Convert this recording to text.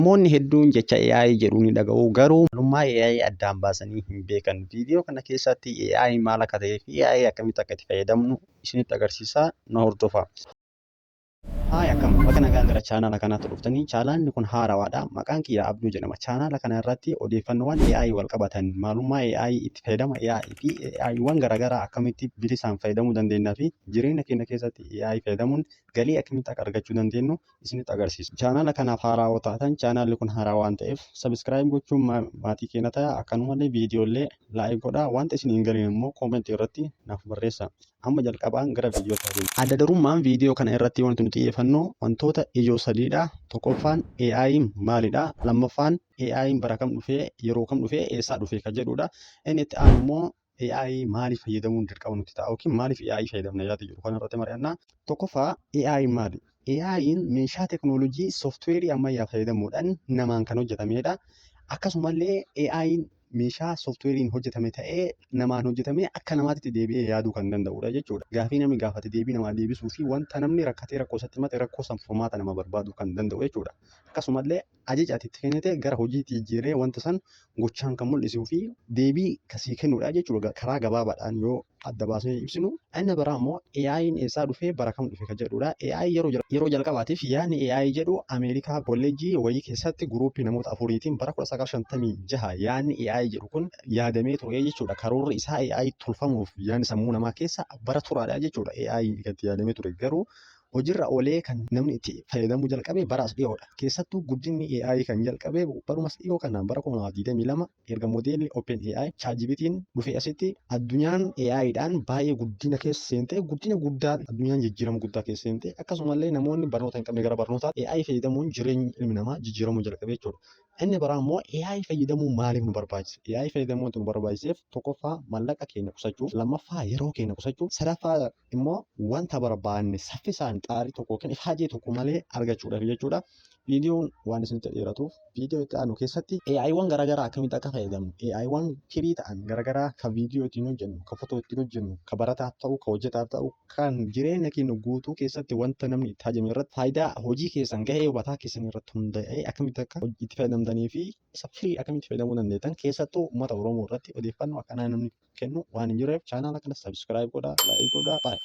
Namoonni hedduun jecha AI jedhu ni dhaga'u garuu maalummaa AI addaan baasanii hin beekan. Viidiyoo kana keessatti AI maal akka ta'ee fi AI akkamitti akka itti fayyadamnu isinitti agarsiisaa na hordofaa. Akkam bakka nagaan gara chaanaala kanaatti dhuftanii chaanaalli kun haarawaadha. Maqaan kiyya Abduu jedhama. Chaanaala kana irratti odeeffannoowwan AI wal qabatan maalummaa AI itti fayyadama AI fi AIwwan garaagaraa akkamitti bilisaan fayyadamuu dandeenyaa fi jireenya keenya keessatti AI fayyadamuun galii akkamitti akka argachuu dandeenyu isinitti agarsiisa. Chaanaala kanaaf haarawaa taatan chaanaalli kun haarawaa waan ta'eef sabiskiraayib gochuun maatii keenya ta'a. Akkanumallee viidiyoolee laayik godhaa. Wanta isin hin galiin immoo koomentii irratti naaf barreessaa. Amma jalqabaan gara viidiyoo ta'uu. Adda durummaan viidiyoo kana irratti wanti nuti xiyyeeffannu wantoota ijoo sadiidha. Tokkoffaan AI maalidha? Lammaffaan AI bara kam dhufee yeroo kam dhufee eessaa dhufee kan jedhudha. Inni itti aanu immoo AI maaliif fayyadamuun dirqama nuti ta'a yookiin maaliif AI fayyadamna yaada jedhu kana irratti mari'annaa. Tokkoffaa AI maali? AI'n meeshaa teekinooloojii sooftiweerii ammayyaa fayyadamuudhaan namaan kan hojjetamedha. Akkasumallee AI'n meeshaa sooftiweeriin hojjetame ta'ee namaan hojjetame akka namaatti deebi'ee yaaduu kan danda'udha jechuudha. Gaafii namni gaafate deebii namaa deebisuu fi wanta namni rakkatee rakkoo isatti himate rakkoo san furmaata nama barbaaduu kan danda'u jechuudha. Akkasumallee ajaja ati itti kennite gara hojiitti jijjiiree wanta san gochaan kan mul'isuu fi deebii kasii kennudha jechuudha. Karaa gabaabaadhaan yoo adda baasnee ibsinu. Inni biraa immoo AI'n eessaa dhufee bara kam dhufe kan jedhudha. AI yeroo jalqabaatiif yaadni AI jedhu Ameerikaa kolleejjii wayii keessatti guruupii namoota afuriitiin bara 1956 yaadni AI jedhu kun yaadamee ture jechuudha. Karoorri isaa AI tolfamuuf yaadni sammuu namaa keessa bara turaadha jechuudha. AI gadi yaadamee ture garuu hojiirra oolee kan namni itti fayyadamuu jalqabe baraas dhiyoodha. Keessattuu guddinni AI kan jalqabe barumas dhiyoo kanaan bara 2022 erga moodeelli OpenAI ChatGPT'n dhufee asitti addunyaan AIdhaan baay'ee guddina keessa seentee guddina guddaa addunyaan jijjiirama guddaa keessa seentee akkasumallee namoonni barnoota hin qabne gara barnootaatti AI fayyadamuun jireenyi ilmi namaa jijjiiramuu jalqabe jechuudha. Inni biraa immoo AI fayyadamuun maaliif nu barbaachisa? AI fayyadamuun nu barbaachiseef tokkoffaa maallaqa keenya qusachuuf, lammaffaa yeroo keenya qusachuuf, sadaffaa immoo wanta barbaanne saffisaan xaarii tokko yookiin ifaajee tokko malee argachuudhaaf jechuudha. Viidiyoon waan isinitti dheeratuuf viidiyoo itti aanu keessatti AIwwan garaagaraa akkamitti akka fayyadamnu, AIwwan firii ta'an garaagaraa kan viidiyoo ittiin hojjennu, kan footoo ittiin hojjennu, kan barataaf ta'u, kan hojjetaaf ta'u, kan jireenya keenya guutuu keessatti wanta namni itti hajame irratti faayidaa hojii keessan gahee hubataa keessan irratti hundaa'ee akkamitti akka itti fayyadamtanii fi isa firii akkamitti fayyadamuu dandeettan keessattuu uummata Oromoo irratti odeeffannoo akkanaa namni kennu waan hin jirreef chaanaala kana sabiskiraayib godhaa, laayik godhaa.